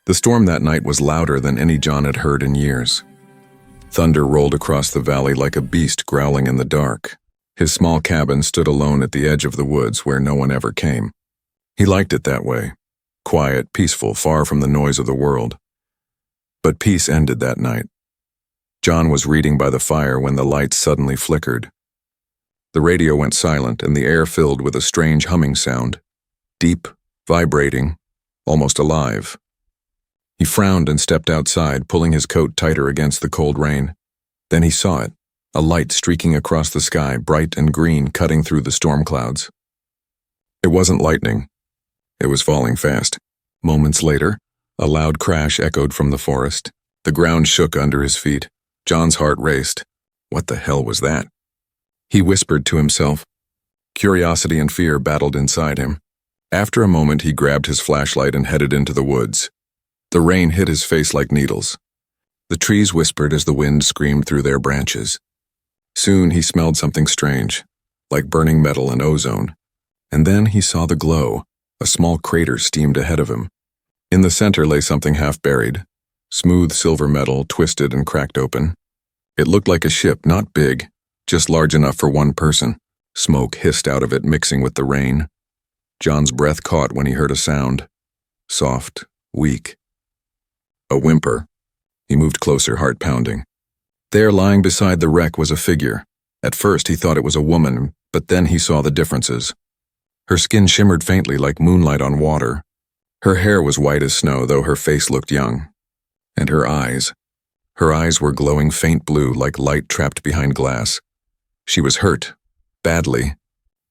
The storm that night was louder than any John had heard in years. Thunder rolled across the valley like a beast growling in the dark. His small cabin stood alone at the edge of the woods where no one ever came. He liked it that way, quiet, peaceful, far from the noise of the world. But peace ended that night. John was reading by the fire when the lights suddenly flickered. The radio went silent and the air filled with a strange humming sound, deep, vibrating, almost alive. He frowned and stepped outside, pulling his coat tighter against the cold rain. Then he saw it, a light streaking across the sky, bright and green, cutting through the storm clouds. It wasn't lightning. It was falling fast. Moments later, a loud crash echoed from the forest. The ground shook under his feet. John's heart raced. What the hell was that? He whispered to himself. Curiosity and fear battled inside him. After a moment, he grabbed his flashlight and headed into the woods. The rain hit his face like needles. The trees whispered as the wind screamed through their branches. Soon he smelled something strange, like burning metal and ozone. And then he saw the glow. A small crater steamed ahead of him. In the center lay something half-buried, smooth silver metal twisted and cracked open. It looked like a ship, not big, just large enough for one person. Smoke hissed out of it, mixing with the rain. John's breath caught when he heard a sound. Soft, weak. A whimper. He moved closer, heart pounding. There, lying beside the wreck, was a figure. At first he thought it was a woman, but then he saw the differences. Her skin shimmered faintly like moonlight on water. Her hair was white as snow, though her face looked young. And her eyes were glowing faint blue like light trapped behind glass. She was hurt, badly.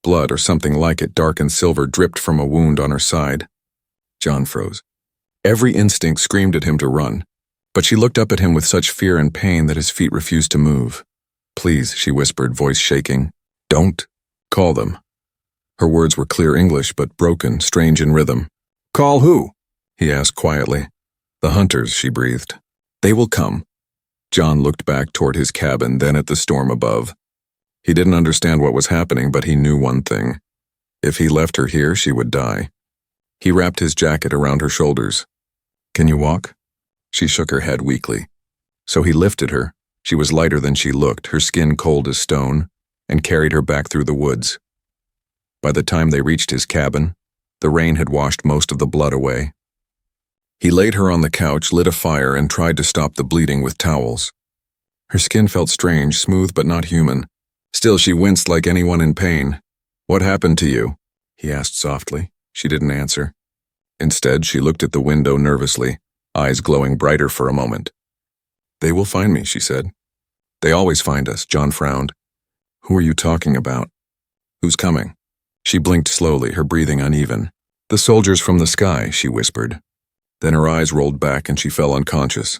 Blood or something like it, dark and silver, dripped from a wound on her side. John froze. Every instinct screamed at him to run, but she looked up at him with such fear and pain that his feet refused to move. Please, she whispered, voice shaking. Don't call them. Her words were clear English, but broken, strange in rhythm. Call who? He asked quietly. The hunters, she breathed. They will come. John looked back toward his cabin, then at the storm above. He didn't understand what was happening, but he knew one thing. If he left her here, she would die. He wrapped his jacket around her shoulders. Can you walk? She shook her head weakly. So he lifted her. She was lighter than she looked, her skin cold as stone, and carried her back through the woods. By the time they reached his cabin, the rain had washed most of the blood away. He laid her on the couch, lit a fire, and tried to stop the bleeding with towels. Her skin felt strange, smooth but not human. Still, she winced like anyone in pain. What happened to you? He asked softly. She didn't answer. Instead, she looked at the window nervously, eyes glowing brighter for a moment. They will find me, she said. They always find us, John frowned. Who are you talking about? Who's coming? She blinked slowly, her breathing uneven. The soldiers from the sky, she whispered. Then her eyes rolled back and she fell unconscious.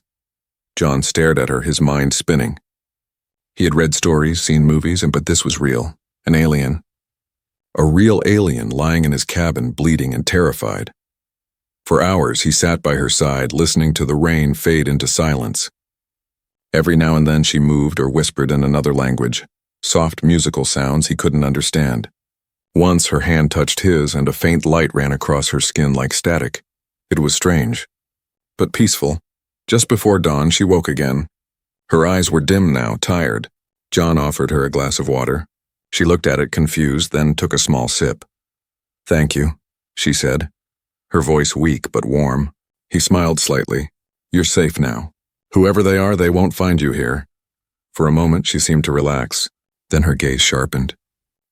John stared at her, his mind spinning. He had read stories, seen movies, but this was real. An alien. A real alien lying in his cabin, bleeding and terrified. For hours he sat by her side, listening to the rain fade into silence. Every now and then she moved or whispered in another language, soft musical sounds he couldn't understand. Once her hand touched his and a faint light ran across her skin like static. It was strange, but peaceful. Just before dawn, she woke again. Her eyes were dim now, tired. John offered her a glass of water. She looked at it confused, then took a small sip. Thank you, she said, her voice weak but warm. He smiled slightly. You're safe now. Whoever they are, they won't find you here. For a moment, she seemed to relax. Then her gaze sharpened.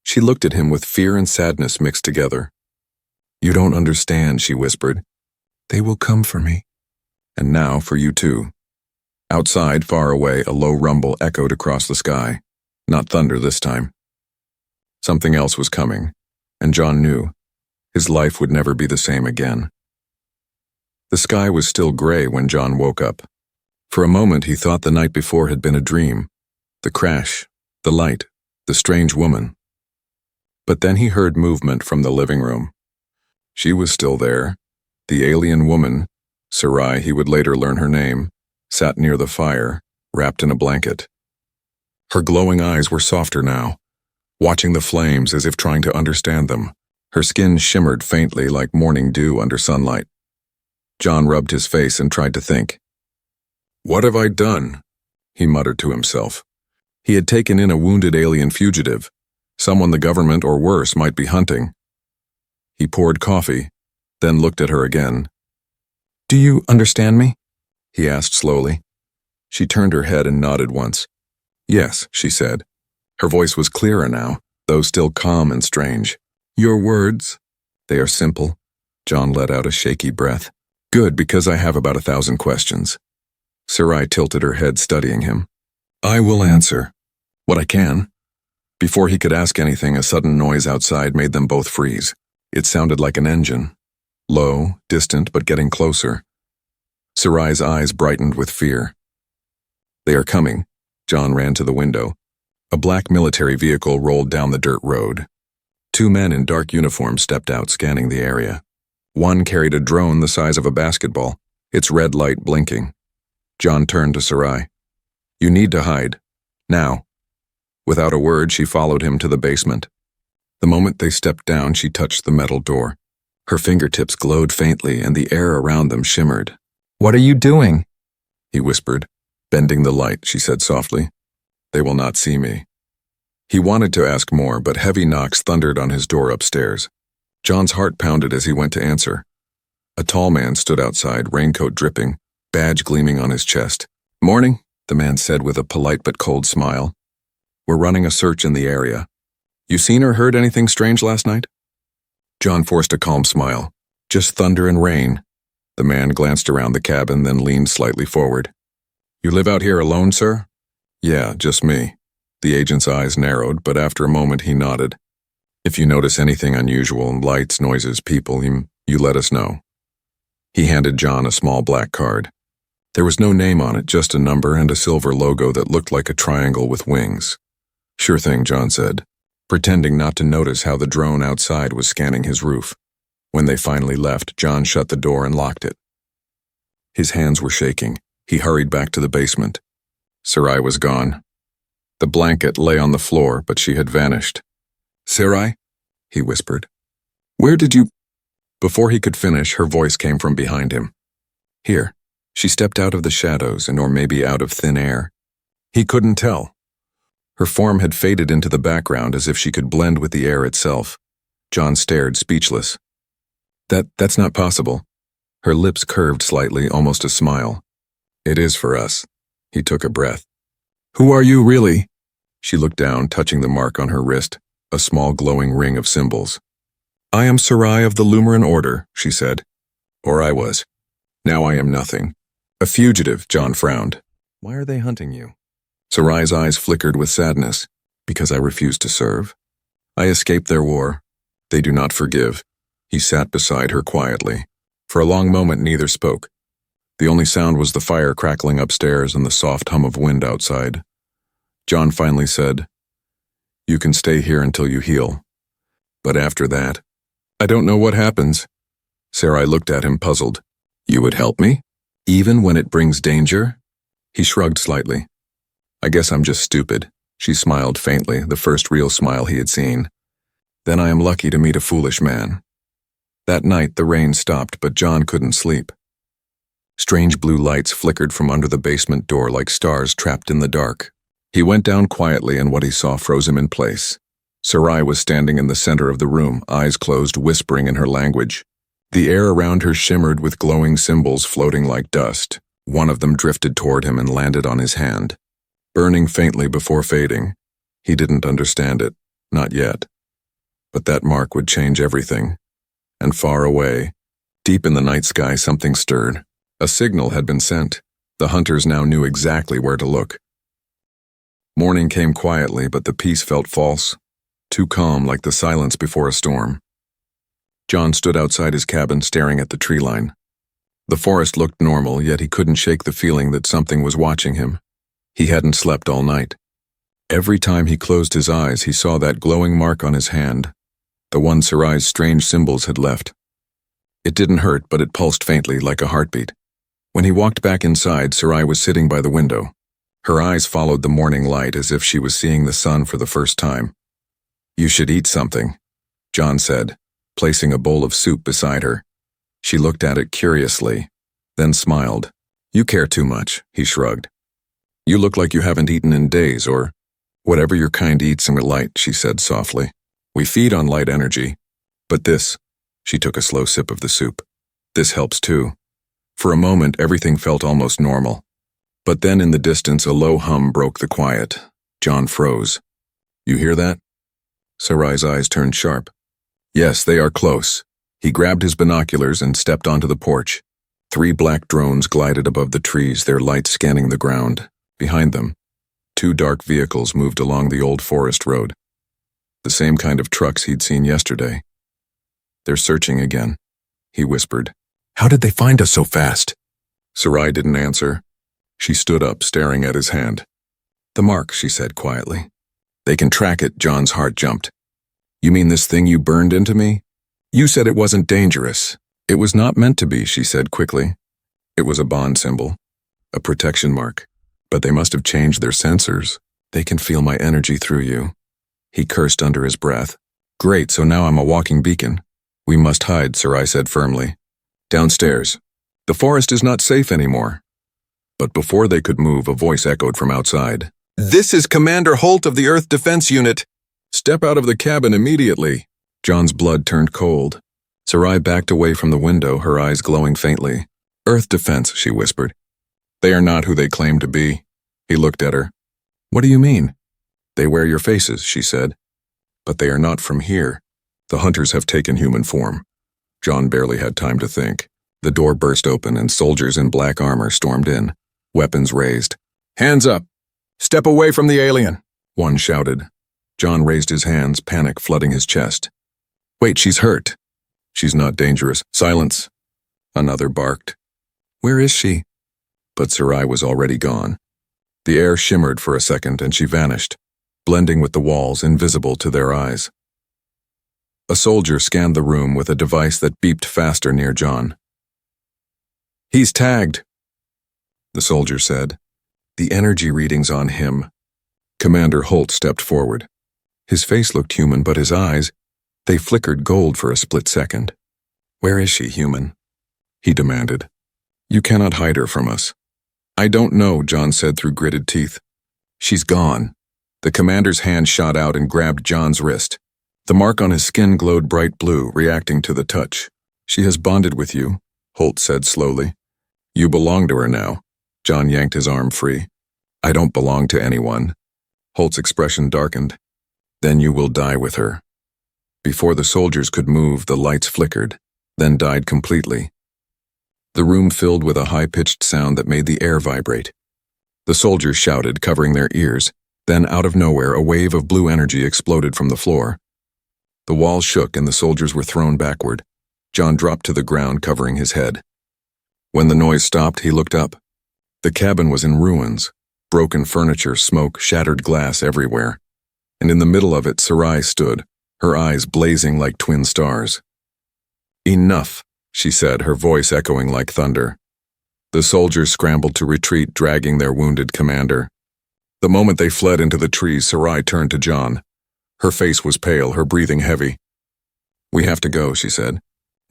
She looked at him with fear and sadness mixed together. You don't understand, she whispered. They will come for me. And now for you too. Outside, far away, a low rumble echoed across the sky. Not thunder this time. Something else was coming, and John knew. His life would never be the same again. The sky was still gray when John woke up. For a moment he thought the night before had been a dream. The crash, the light, the strange woman. But then he heard movement from the living room. She was still there. The alien woman, Sarai, he would later learn her name, sat near the fire, wrapped in a blanket. Her glowing eyes were softer now, watching the flames as if trying to understand them. Her skin shimmered faintly like morning dew under sunlight. John rubbed his face and tried to think. "What have I done?" he muttered to himself. He had taken in a wounded alien fugitive, someone the government or worse might be hunting. He poured coffee, then looked at her again. "Do you understand me?" he asked slowly. She turned her head and nodded once. "Yes," she said. Her voice was clearer now, though still calm and strange. "Your words? They are simple." John let out a shaky breath. "Good, because I have about 1,000 questions." Sarai tilted her head, studying him. "I will answer what I can." Before he could ask anything, a sudden noise outside made them both freeze. It sounded like an engine. Low, distant, but getting closer. Sarai's eyes brightened with fear. "They are coming." John ran to the window. A black military vehicle rolled down the dirt road. 2 men in dark uniforms stepped out, scanning the area. One carried a drone the size of a basketball, its red light blinking. John turned to Sarai. "You need to hide. Now." Without a word, she followed him to the basement. The moment they stepped down, she touched the metal door. Her fingertips glowed faintly, and the air around them shimmered. "What are you doing?" he whispered. "Bending the light," she said softly. "They will not see me." He wanted to ask more, but heavy knocks thundered on his door upstairs. John's heart pounded as he went to answer. A tall man stood outside, raincoat dripping, badge gleaming on his chest. "Morning," the man said with a polite but cold smile. "We're running a search in the area. You seen or heard anything strange last night?" John forced a calm smile. "Just thunder and rain." The man glanced around the cabin, then leaned slightly forward. "You live out here alone, sir?" "Yeah, just me." The agent's eyes narrowed, but after a moment he nodded. "If you notice anything unusual, lights, noises, people, you let us know." He handed John a small black card. There was no name on it, just a number and a silver logo that looked like a triangle with wings. "Sure thing," John said, pretending not to notice how the drone outside was scanning his roof. When they finally left, John shut the door and locked it. His hands were shaking. He hurried back to the basement. Sarai was gone. The blanket lay on the floor, but she had vanished. "Sarai?" he whispered. "Where did you—" Before he could finish, her voice came from behind him. "Here." She stepped out of the shadows, or maybe out of thin air. He couldn't tell. Her form had faded into the background as if she could blend with the air itself. John stared, speechless. That's not possible." Her lips curved slightly, almost a smile. "It is for us." He took a breath. "Who are you, really?" She looked down, touching the mark on her wrist, a small glowing ring of symbols. "I am Sarai of the Lumeran Order," she said. "Or I was. Now I am nothing. A fugitive," John frowned. "Why are they hunting you?" Sarai's eyes flickered with sadness. "Because I refused to serve. I escaped their war. They do not forgive." He sat beside her quietly. For a long moment neither spoke. The only sound was the fire crackling upstairs and the soft hum of wind outside. John finally said, "You can stay here until you heal. But after that, I don't know what happens." Sarai looked at him, puzzled. "You would help me? Even when it brings danger?" He shrugged slightly. "I guess I'm just stupid." She smiled faintly, the first real smile he had seen. "Then I am lucky to meet a foolish man." That night the rain stopped, but John couldn't sleep. Strange blue lights flickered from under the basement door like stars trapped in the dark. He went down quietly, and what he saw froze him in place. Sarai was standing in the center of the room, eyes closed, whispering in her language. The air around her shimmered with glowing symbols floating like dust. One of them drifted toward him and landed on his hand, burning faintly before fading. He didn't understand it, not yet. But that mark would change everything. And far away, deep in the night sky, something stirred. A signal had been sent. The hunters now knew exactly where to look. Morning came quietly, but the peace felt false, too calm, like the silence before a storm. John stood outside his cabin, staring at the tree line. The forest looked normal, yet he couldn't shake the feeling that something was watching him. He hadn't slept all night. Every time he closed his eyes, he saw that glowing mark on his hand, the one Sarai's strange symbols had left. It didn't hurt, but it pulsed faintly, like a heartbeat. When he walked back inside, Sarai was sitting by the window. Her eyes followed the morning light as if she was seeing the sun for the first time. "You should eat something," John said, placing a bowl of soup beside her. She looked at it curiously, then smiled. You care too much, he shrugged. You look like you haven't eaten in days, or whatever your kind eats in light, she said softly. We feed on light energy. But this, she took a slow sip of the soup. This helps too. For a moment, everything felt almost normal. But then in the distance, a low hum broke the quiet. John froze. You hear that? Sarai's eyes turned sharp. Yes, they are close. He grabbed his binoculars and stepped onto the porch. 3 black drones glided above the trees, their lights scanning the ground. Behind them, 2 dark vehicles moved along the old forest road. The same kind of trucks he'd seen yesterday. They're searching again, he whispered. How did they find us so fast? Sarai didn't answer. She stood up, staring at his hand. The mark, she said quietly. They can track it, John's heart jumped. You mean this thing you burned into me? You said it wasn't dangerous. It was not meant to be, she said quickly. It was a bond symbol, a protection mark. But they must have changed their sensors. They can feel my energy through you. He cursed under his breath. Great, so now I'm a walking beacon. We must hide, Sarai said firmly. Downstairs. The forest is not safe anymore. But before they could move, a voice echoed from outside. This is Commander Holt of the Earth Defense Unit. Step out of the cabin immediately. John's blood turned cold. Sarai backed away from the window, her eyes glowing faintly. Earth Defense, she whispered. They are not who they claim to be. He looked at her. What do you mean? They wear your faces, she said. But they are not from here. The hunters have taken human form. John barely had time to think. The door burst open and soldiers in black armor stormed in, weapons raised. Hands up! Step away from the alien! One shouted. John raised his hands, panic flooding his chest. Wait, she's hurt. She's not dangerous. Silence. Another barked. Where is she? But Sarai was already gone. The air shimmered for a second and she vanished, blending with the walls, invisible to their eyes. A soldier scanned the room with a device that beeped faster near John. He's tagged, the soldier said. The energy readings on him. Commander Holt stepped forward. His face looked human, but his eyes, they flickered gold for a split second. Where is she, human? He demanded. You cannot hide her from us. I don't know, John said through gritted teeth. She's gone. The commander's hand shot out and grabbed John's wrist. The mark on his skin glowed bright blue, reacting to the touch. She has bonded with you, Holt said slowly. You belong to her now. John yanked his arm free. I don't belong to anyone. Holt's expression darkened. Then you will die with her. Before the soldiers could move, the lights flickered, then died completely. The room filled with a high-pitched sound that made the air vibrate. The soldiers shouted, covering their ears. Then, out of nowhere, a wave of blue energy exploded from the floor. The walls shook and the soldiers were thrown backward. John dropped to the ground, covering his head. When the noise stopped, he looked up. The cabin was in ruins. Broken furniture, smoke, shattered glass everywhere. And in the middle of it, Sarai stood, her eyes blazing like twin stars. Enough, she said, her voice echoing like thunder. The soldiers scrambled to retreat, dragging their wounded commander. The moment they fled into the trees, Sarai turned to John. Her face was pale, her breathing heavy. We have to go, she said.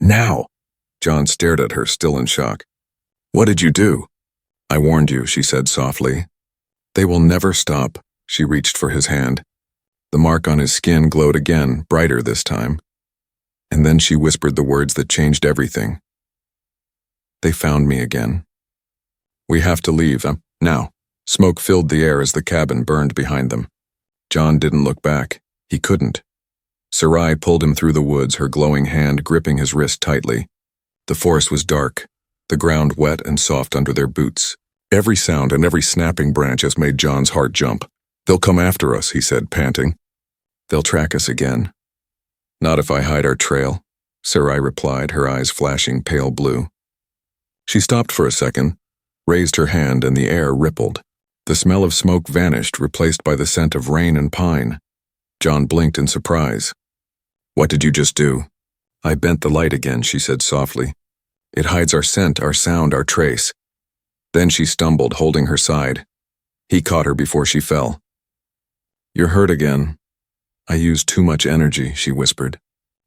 Now! John stared at her, still in shock. What did you do? I warned you, she said softly. They will never stop. She reached for his hand. The mark on his skin glowed again, brighter this time. And then she whispered the words that changed everything. They found me again. We have to leave, now. Smoke filled the air as the cabin burned behind them. John didn't look back. He couldn't. Sarai pulled him through the woods, her glowing hand gripping his wrist tightly. The forest was dark, the ground wet and soft under their boots. Every sound and every snapping branch has made John's heart jump. They'll come after us, he said, panting. They'll track us again. Not if I hide our trail, Sarai replied, her eyes flashing pale blue. She stopped for a second, raised her hand, and the air rippled. The smell of smoke vanished, replaced by the scent of rain and pine. John blinked in surprise. What did you just do? I bent the light again, she said softly. It hides our scent, our sound, our trace. Then she stumbled, holding her side. He caught her before she fell. You're hurt again. I used too much energy, she whispered.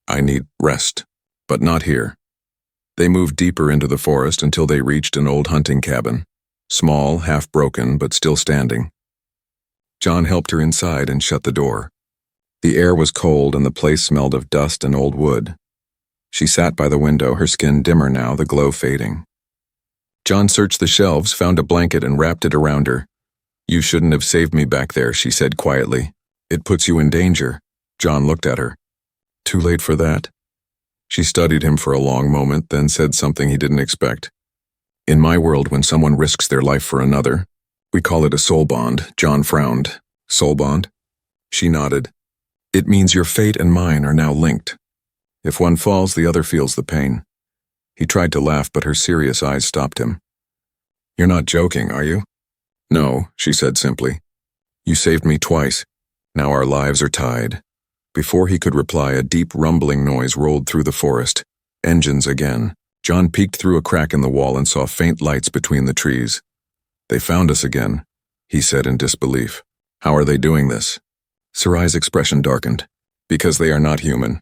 I need rest, but not here. They moved deeper into the forest until they reached an old hunting cabin. Small, half-broken, but still standing. John helped her inside and shut the door. The air was cold and the place smelled of dust and old wood. She sat by the window, her skin dimmer now, the glow fading. John searched the shelves, found a blanket and wrapped it around her. "You shouldn't have saved me back there," she said quietly. "It puts you in danger." John looked at her. "Too late for that?" She studied him for a long moment, then said something he didn't expect. "In my world, when someone risks their life for another, we call it a soul bond." John frowned. "Soul bond?" She nodded. "It means your fate and mine are now linked. If one falls, the other feels the pain." He tried to laugh, but her serious eyes stopped him. "You're not joking, are you?" "No," she said simply. "You saved me twice. Now our lives are tied." Before he could reply, a deep rumbling noise rolled through the forest. Engines again. John peeked through a crack in the wall and saw faint lights between the trees. "They found us again," he said in disbelief. "How are they doing this?" Sarai's expression darkened. "Because they are not human."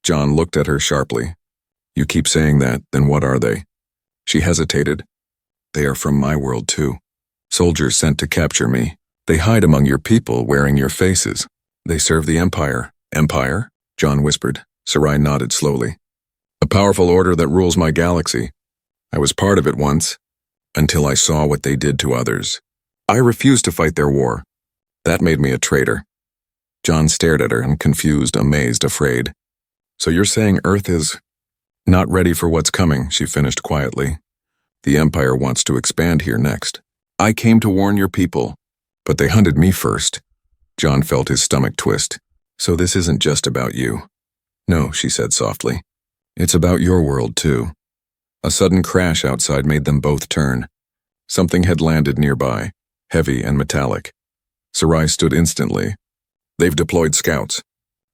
John looked at her sharply. "You keep saying that, then what are they?" She hesitated. "They are from my world too. Soldiers sent to capture me. They hide among your people, wearing your faces. They serve the Empire." "Empire?" John whispered. Sarai nodded slowly. "A powerful order that rules my galaxy. I was part of it once, until I saw what they did to others. I refused to fight their war. That made me a traitor." John stared at her, and confused, amazed, afraid. "So you're saying Earth is not ready for what's coming," she finished quietly. "The Empire wants to expand here next. I came to warn your people, but they hunted me first." John felt his stomach twist. "So this isn't just about you." "No," she said softly. "It's about your world too." A sudden crash outside made them both turn. Something had landed nearby, heavy and metallic. Sarai stood instantly. "They've deployed scouts.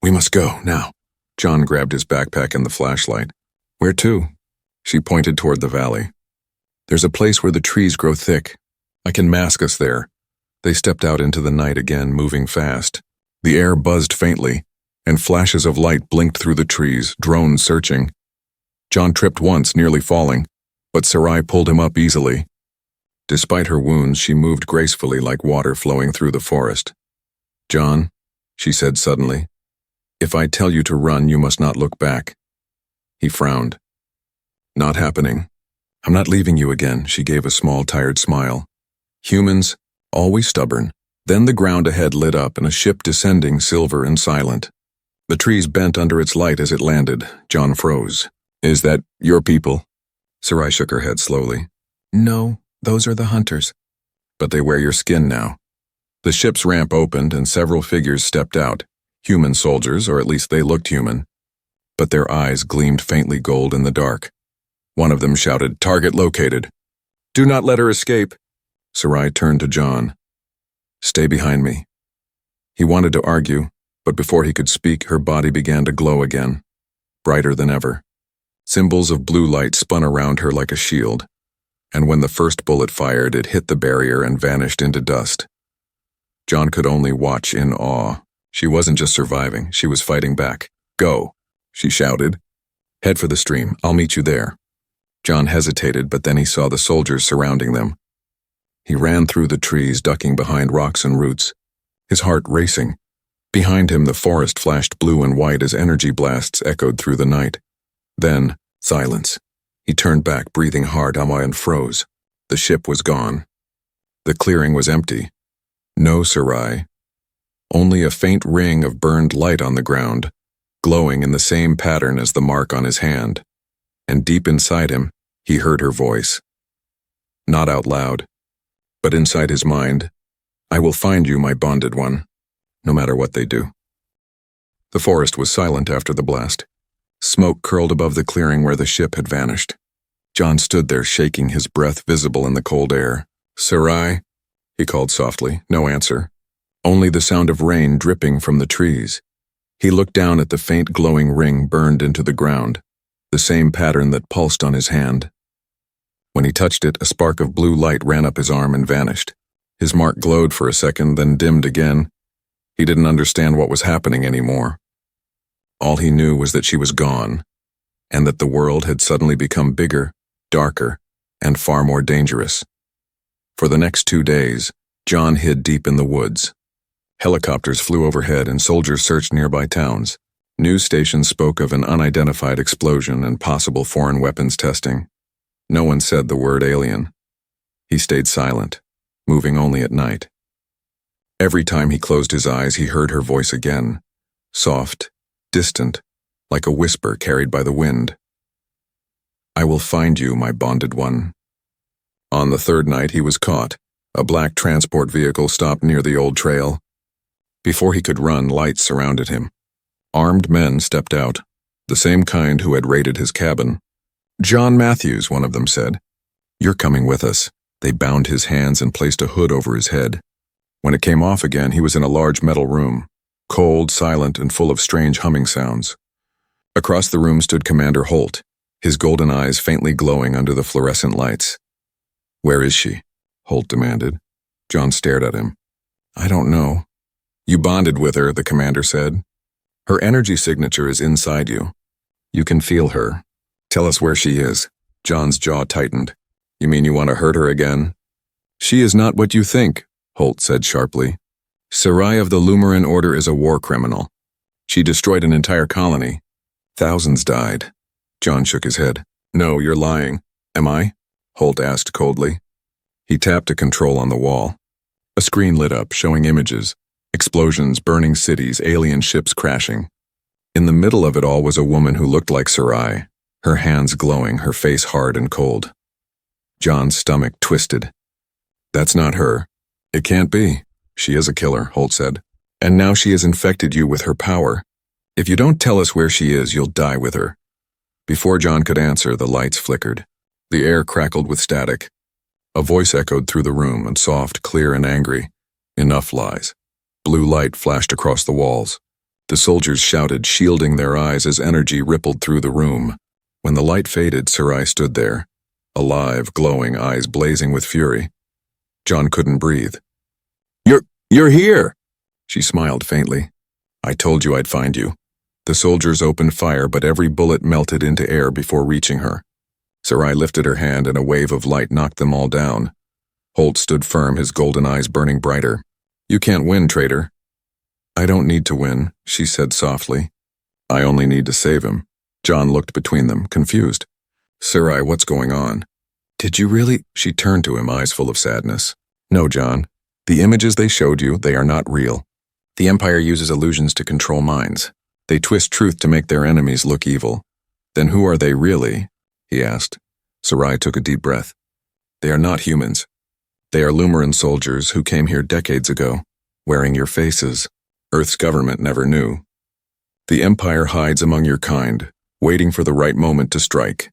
We must go, now." John grabbed his backpack and the flashlight. "Where to?" She pointed toward the valley. "There's a place where the trees grow thick. I can mask us there." They stepped out into the night again, moving fast. The air buzzed faintly, and flashes of light blinked through the trees, drones searching. John tripped once, nearly falling, but Sarai pulled him up easily. Despite her wounds, she moved gracefully like water flowing through the forest. "John," she said suddenly, "if I tell you to run, you must not look back." He frowned. "Not happening. I'm not leaving you again," she gave a small, tired smile. "Humans, always stubborn." Then the ground ahead lit up and a ship descending, silver and silent. The trees bent under its light as it landed. John froze. "Is that your people?" Sarai shook her head slowly. "No, those are the hunters." "But they wear your skin now." The ship's ramp opened and several figures stepped out. Human soldiers, or at least they looked human. But their eyes gleamed faintly gold in the dark. One of them shouted, "Target located." "Do not let her escape." Sarai turned to John. "Stay behind me." He wanted to argue, but before he could speak, her body began to glow again, brighter than ever. Symbols of blue light spun around her like a shield, and when the first bullet fired, it hit the barrier and vanished into dust. John could only watch in awe. She wasn't just surviving, she was fighting back. "Go," she shouted. "Head for the stream, I'll meet you there." John hesitated, but then he saw the soldiers surrounding them. He ran through the trees, ducking behind rocks and roots, his heart racing. Behind him, the forest flashed blue and white as energy blasts echoed through the night. Then, silence. He turned back, breathing hard, and froze. The ship was gone. The clearing was empty. No Sarai. Only a faint ring of burned light on the ground, glowing in the same pattern as the mark on his hand. And deep inside him, he heard her voice. Not out loud, but inside his mind. "I will find you, my bonded one, no matter what they do." The forest was silent after the blast. Smoke curled above the clearing where the ship had vanished. John stood there, shaking, his breath visible in the cold air. "Sarai," he called softly. No answer. Only the sound of rain dripping from the trees. He looked down at the faint glowing ring burned into the ground, the same pattern that pulsed on his hand. When he touched it, a spark of blue light ran up his arm and vanished. His mark glowed for a second, then dimmed again. He didn't understand what was happening anymore. All he knew was that she was gone, and that the world had suddenly become bigger, darker, and far more dangerous. For the next 2 days, John hid deep in the woods. Helicopters flew overhead and soldiers searched nearby towns. News stations spoke of an unidentified explosion and possible foreign weapons testing. No one said the word alien. He stayed silent, moving only at night. Every time he closed his eyes, he heard her voice again, soft, distant, like a whisper carried by the wind. "I will find you, my bonded one." On the 3rd night, he was caught. A black transport vehicle stopped near the old trail. Before he could run, lights surrounded him. Armed men stepped out, the same kind who had raided his cabin. "John Matthews," one of them said. "You're coming with us." They bound his hands and placed a hood over his head. When it came off again, he was in a large metal room, cold, silent, and full of strange humming sounds. Across the room stood Commander Holt, his golden eyes faintly glowing under the fluorescent lights. "Where is she?" Holt demanded. John stared at him. "I don't know." "You bonded with her," the commander said. "Her energy signature is inside you. You can feel her. Tell us where she is." John's jaw tightened. "You mean you want to hurt her again?" "She is not what you think," Holt said sharply. "Sarai of the Lumaran Order is a war criminal. She destroyed an entire colony. Thousands died." John shook his head. "No, you're lying." "Am I?" Holt asked coldly. He tapped a control on the wall. A screen lit up, showing images. Explosions, burning cities, alien ships crashing. In the middle of it all was a woman who looked like Sarai, her hands glowing, her face hard and cold. John's stomach twisted. "That's not her. It can't be." "She is a killer," Holt said. "And now she has infected you with her power. If you don't tell us where she is, you'll die with her." Before John could answer, the lights flickered. The air crackled with static. A voice echoed through the room, and soft, clear, and angry. "Enough lies." Blue light flashed across the walls. The soldiers shouted, shielding their eyes as energy rippled through the room. When the light faded, Sarai stood there, alive, glowing, eyes blazing with fury. John couldn't breathe. You're here!" She smiled faintly. "I told you I'd find you." The soldiers opened fire, but every bullet melted into air before reaching her. Sarai lifted her hand, and a wave of light knocked them all down. Holt stood firm, his golden eyes burning brighter. "You can't win, traitor." "I don't need to win," she said softly. "I only need to save him." John looked between them, confused. "Sarai, what's going on?" "Did you really?" She turned to him, eyes full of sadness. "No, John. The images they showed you, they are not real. The Empire uses illusions to control minds. They twist truth to make their enemies look evil. Then who are they really?" he asked. Sarai took a deep breath. "They are not humans. They are Lumaran soldiers who came here decades ago, wearing your faces. Earth's government never knew. The Empire hides among your kind, waiting for the right moment to strike."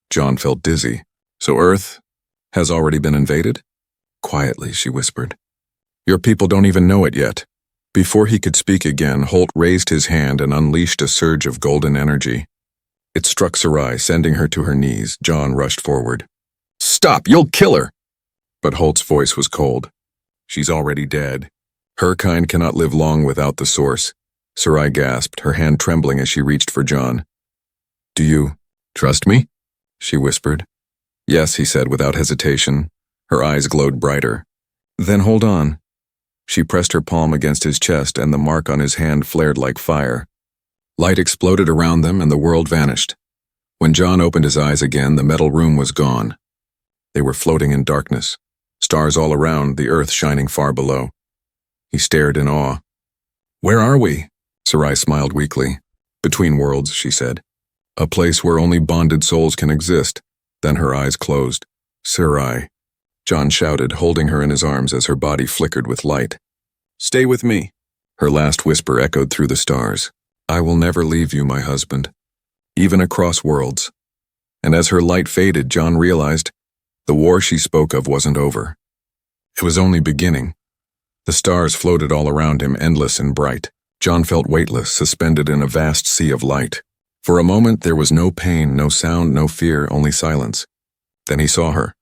John felt dizzy. "So Earth has already been invaded?" "Quietly," she whispered. "Your people don't even know it yet." Before he could speak again, Holt raised his hand and unleashed a surge of golden energy. It struck Sarai, sending her to her knees. John rushed forward. "Stop! You'll kill her!" But Holt's voice was cold. "She's already dead. Her kind cannot live long without the source." Sarai gasped, her hand trembling as she reached for John. "Do you trust me?" she whispered. "Yes," he said without hesitation. Her eyes glowed brighter. "Then hold on." She pressed her palm against his chest, and the mark on his hand flared like fire. Light exploded around them, and the world vanished. When John opened his eyes again, the metal room was gone. They were floating in darkness, stars all around, the earth shining far below. He stared in awe. "Where are we?" Sarai smiled weakly. "Between worlds," she said. "A place where only bonded souls can exist." Then her eyes closed. "Sarai," John shouted, holding her in his arms as her body flickered with light. "Stay with me." Her last whisper echoed through the stars. "I will never leave you, my husband, even across worlds." And as her light faded, John realized the war she spoke of wasn't over. It was only beginning. The stars floated all around him, endless and bright. John felt weightless, suspended in a vast sea of light. For a moment there was no pain, no sound, no fear, only silence. Then he saw her.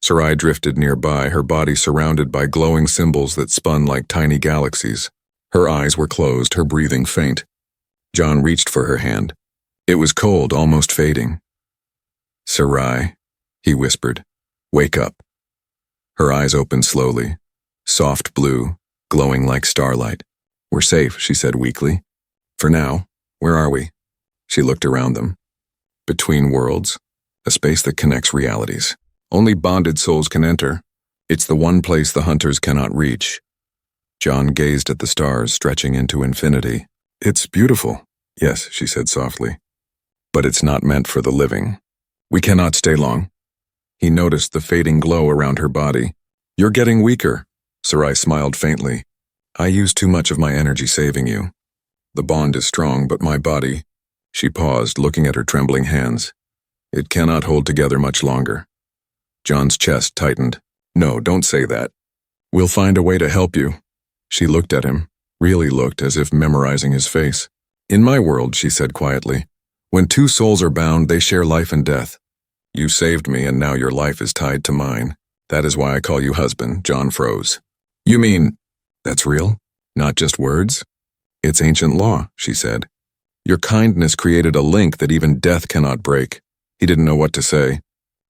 Sarai drifted nearby, her body surrounded by glowing symbols that spun like tiny galaxies. Her eyes were closed, her breathing faint. John reached for her hand. It was cold, almost fading. "Sarai," he whispered, "wake up." Her eyes opened slowly, soft blue, glowing like starlight. "We're safe," she said weakly. "For now. Where are we?" She looked around them. Between worlds, a space that connects realities. Only bonded souls can enter. It's the one place the hunters cannot reach. John gazed at the stars stretching into infinity. "It's beautiful." "Yes," she said softly. "But it's not meant for the living. We cannot stay long." He noticed the fading glow around her body. "You're getting weaker." Sarai smiled faintly. "I used too much of my energy saving you. The bond is strong, but my body—" She paused, looking at her trembling hands. "It cannot hold together much longer." John's chest tightened. "No, don't say that. We'll find a way to help you." She looked at him, really looked as if memorizing his face. "In my world," she said quietly, "when two souls are bound, they share life and death. You saved me, and now your life is tied to mine. That is why I call you husband." John froze. "You mean that's real? Not just words?" "It's ancient law," she said. "Your kindness created a link that even death cannot break." He didn't know what to say.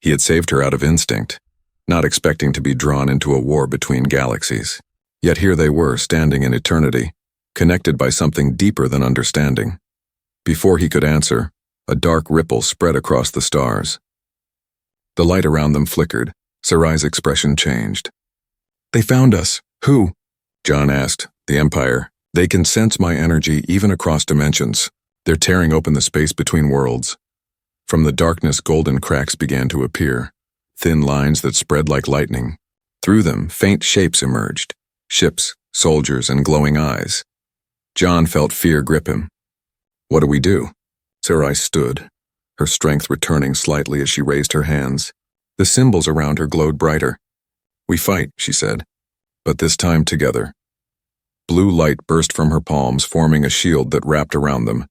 He had saved her out of instinct, not expecting to be drawn into a war between galaxies. Yet here they were, standing in eternity, connected by something deeper than understanding. Before he could answer, a dark ripple spread across the stars. The light around them flickered. Sarai's expression changed. "They found us." "Who?" John asked. "The Empire. They can sense my energy even across dimensions. They're tearing open the space between worlds." From the darkness, golden cracks began to appear, thin lines that spread like lightning. Through them, faint shapes emerged, ships, soldiers, and glowing eyes. John felt fear grip him. "What do we do?" Sarai stood, her strength returning slightly as she raised her hands. The symbols around her glowed brighter. "We fight," she said, "but this time together." Blue light burst from her palms, forming a shield that wrapped around them.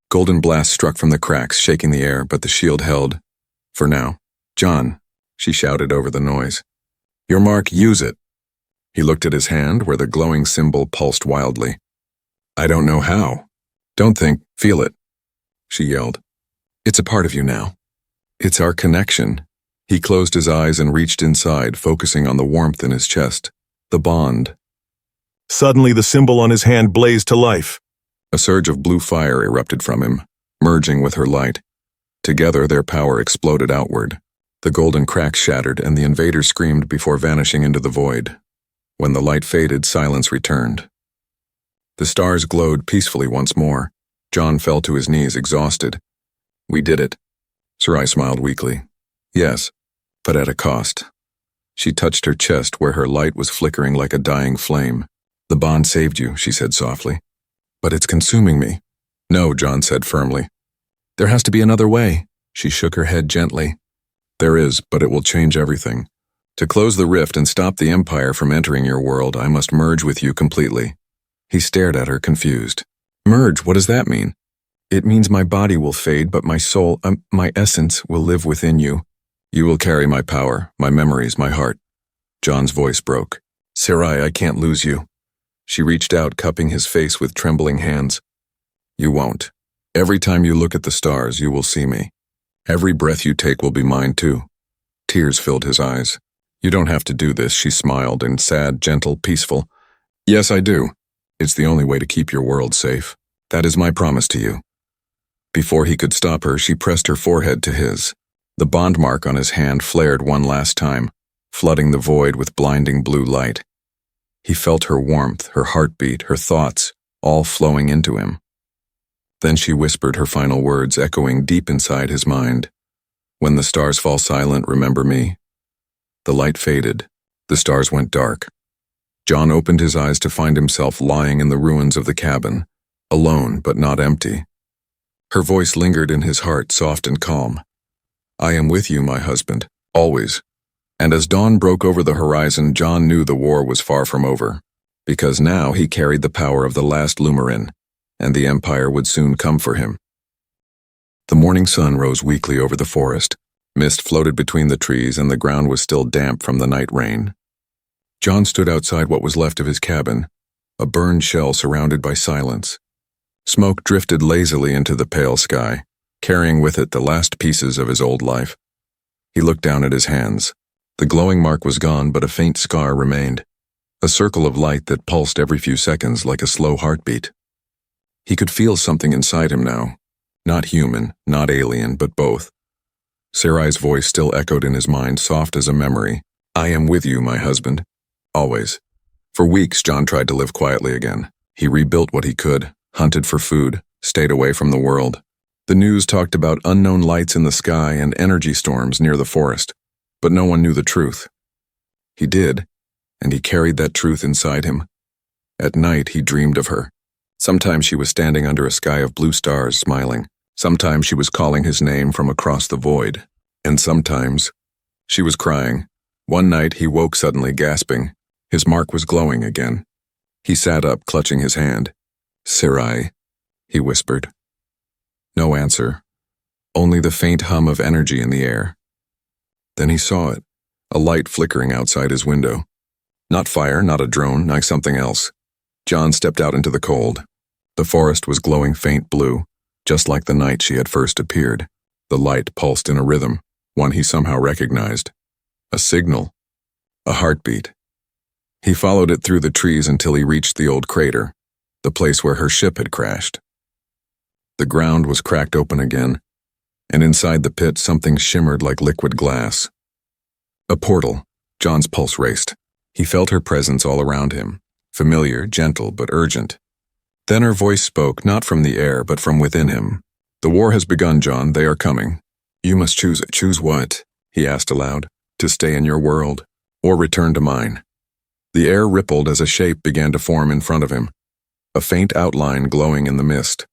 Golden blasts struck from the cracks, shaking the air, but the shield held. "For now." "John," she shouted over the noise. "Your mark, use it." He looked at his hand, where the glowing symbol pulsed wildly. "I don't know how." "Don't think, feel it," she yelled. "It's a part of you now. It's our connection." He closed his eyes and reached inside, focusing on the warmth in his chest. The bond. Suddenly the symbol on his hand blazed to life. A surge of blue fire erupted from him, merging with her light. Together, their power exploded outward. The golden cracks shattered, and the invader screamed before vanishing into the void. When the light faded, silence returned. The stars glowed peacefully once more. John fell to his knees, exhausted. "We did it." Sarai smiled weakly. "Yes, but at a cost." She touched her chest where her light was flickering like a dying flame. "The bond saved you," she said softly. "But it's consuming me." "No," John said firmly. "There has to be another way." She shook her head gently. "There is, but it will change everything. To close the rift and stop the Empire from entering your world, I must merge with you completely." He stared at her, confused. "Merge? What does that mean?" "It means my body will fade, but my soul, my essence, will live within you. You will carry my power, my memories, my heart." John's voice broke. "Sarai, I can't lose you." She reached out, cupping his face with trembling hands. "You won't. Every time you look at the stars, you will see me. Every breath you take will be mine too." Tears filled his eyes. "You don't have to do this," she smiled, in sad, gentle, peaceful. "Yes, I do. It's the only way to keep your world safe. That is my promise to you." Before he could stop her, she pressed her forehead to his. The bond mark on his hand flared one last time, flooding the void with blinding blue light. He felt her warmth, her heartbeat, her thoughts, all flowing into him. Then she whispered her final words, echoing deep inside his mind. "When the stars fall silent, remember me." The light faded. The stars went dark. John opened his eyes to find himself lying in the ruins of the cabin, alone but not empty. Her voice lingered in his heart, soft and calm. "I am with you, my husband, always." And as dawn broke over the horizon, John knew the war was far from over, because now he carried the power of the last Lumarin, and the Empire would soon come for him. The morning sun rose weakly over the forest. Mist floated between the trees, and the ground was still damp from the night rain. John stood outside what was left of his cabin, a burned shell surrounded by silence. Smoke drifted lazily into the pale sky, carrying with it the last pieces of his old life. He looked down at his hands. The glowing mark was gone, but a faint scar remained, a circle of light that pulsed every few seconds like a slow heartbeat. He could feel something inside him now, not human, not alien, but both. Sarai's voice still echoed in his mind, soft as a memory. "I am with you, my husband. Always." For weeks, John tried to live quietly again. He rebuilt what he could, hunted for food, stayed away from the world. The news talked about unknown lights in the sky and energy storms near the forest, but no one knew the truth. He did, and he carried that truth inside him. At night, he dreamed of her. Sometimes she was standing under a sky of blue stars, smiling. Sometimes she was calling his name from across the void. And sometimes she was crying. One night, he woke suddenly, gasping. His mark was glowing again. He sat up, clutching his hand. "Sarai," he whispered. No answer, only the faint hum of energy in the air. Then he saw it, a light flickering outside his window. Not fire, not a drone, like something else. John stepped out into the cold. The forest was glowing faint blue, just like the night she had first appeared. The light pulsed in a rhythm, one he somehow recognized. A signal, a heartbeat. He followed it through the trees until he reached the old crater, the place where her ship had crashed. The ground was cracked open again, and inside the pit something shimmered like liquid glass. A portal. John's pulse raced. He felt her presence all around him, familiar, gentle, but urgent. Then her voice spoke, not from the air, but from within him. "The war has begun, John. They are coming. You must choose it." "Choose what?" he asked aloud. "To stay in your world, or return to mine." The air rippled as a shape began to form in front of him, a faint outline glowing in the mist.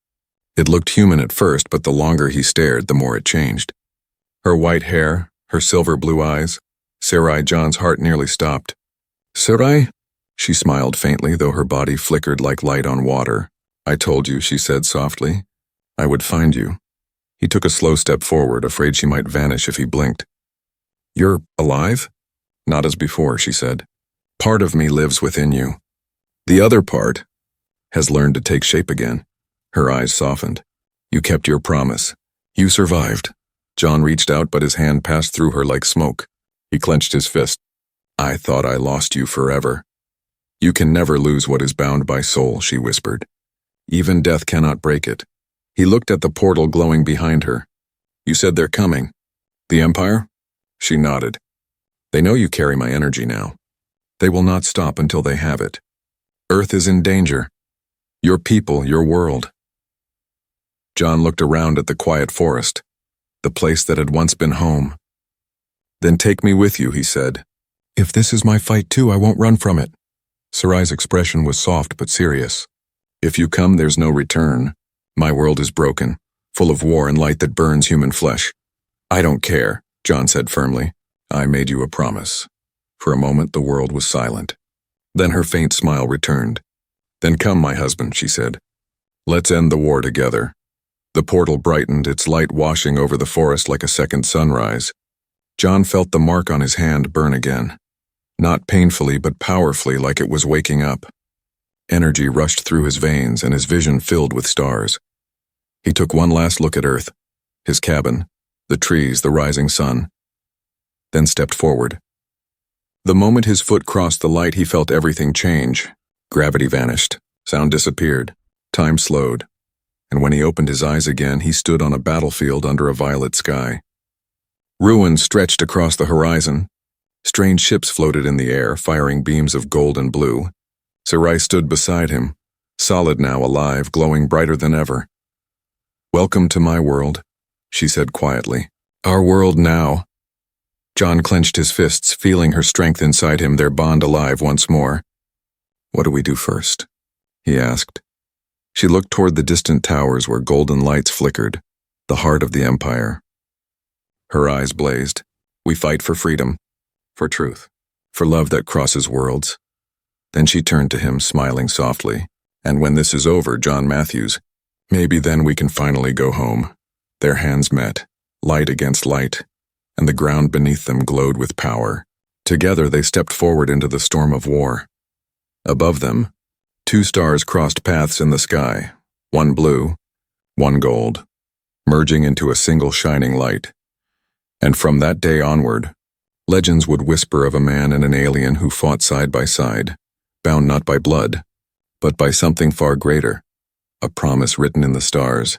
It looked human at first, but the longer he stared, the more it changed. Her white hair, her silver blue eyes. Sarai. John's heart nearly stopped. "Sarai?" She smiled faintly, though her body flickered like light on water. "I told you," she said softly, "I would find you." He took a slow step forward, afraid she might vanish if he blinked. "You're alive?" "Not as before," she said. "Part of me lives within you. The other part has learned to take shape again." Her eyes softened. "You kept your promise. You survived." John reached out, but his hand passed through her like smoke. He clenched his fist. "I thought I lost you forever." "You can never lose what is bound by soul," she whispered. "Even death cannot break it." He looked at the portal glowing behind her. "You said they're coming." "The Empire?" She nodded. "They know you carry my energy now. They will not stop until they have it. Earth is in danger. Your people, your world." John looked around at the quiet forest, the place that had once been home. "Then take me with you," he said. "If this is my fight too, I won't run from it." Sarai's expression was soft but serious. "If you come, there's no return. My world is broken, full of war and light that burns human flesh." "I don't care," John said firmly. "I made you a promise." For a moment, the world was silent. Then her faint smile returned. "Then come, my husband," she said. "Let's end the war together." The portal brightened, its light washing over the forest like a second sunrise. John felt the mark on his hand burn again. Not painfully, but powerfully, like it was waking up. Energy rushed through his veins, and his vision filled with stars. He took one last look at Earth, his cabin, the trees, the rising sun, then stepped forward. The moment his foot crossed the light, he felt everything change. Gravity vanished, sound disappeared, time slowed, and when he opened his eyes again, he stood on a battlefield under a violet sky. Ruins stretched across the horizon. Strange ships floated in the air, firing beams of gold and blue. Sarai stood beside him, solid now, alive, glowing brighter than ever. "Welcome to my world," she said quietly. "Our world now." John clenched his fists, feeling her strength inside him, their bond alive once more. "What do we do first?" he asked. She looked toward the distant towers where golden lights flickered, the heart of the Empire. Her eyes blazed. "We fight for freedom, for truth, for love that crosses worlds." Then she turned to him, smiling softly. "And when this is over, John Matthews, maybe then we can finally go home." Their hands met, light against light, and the ground beneath them glowed with power. Together they stepped forward into the storm of war. Above them, two stars crossed paths in the sky, one blue, one gold. merging into a single shining light. And from that day onward, legends would whisper of a man and an alien who fought side by side, bound not by blood, but by something far greater, a promise written in the stars.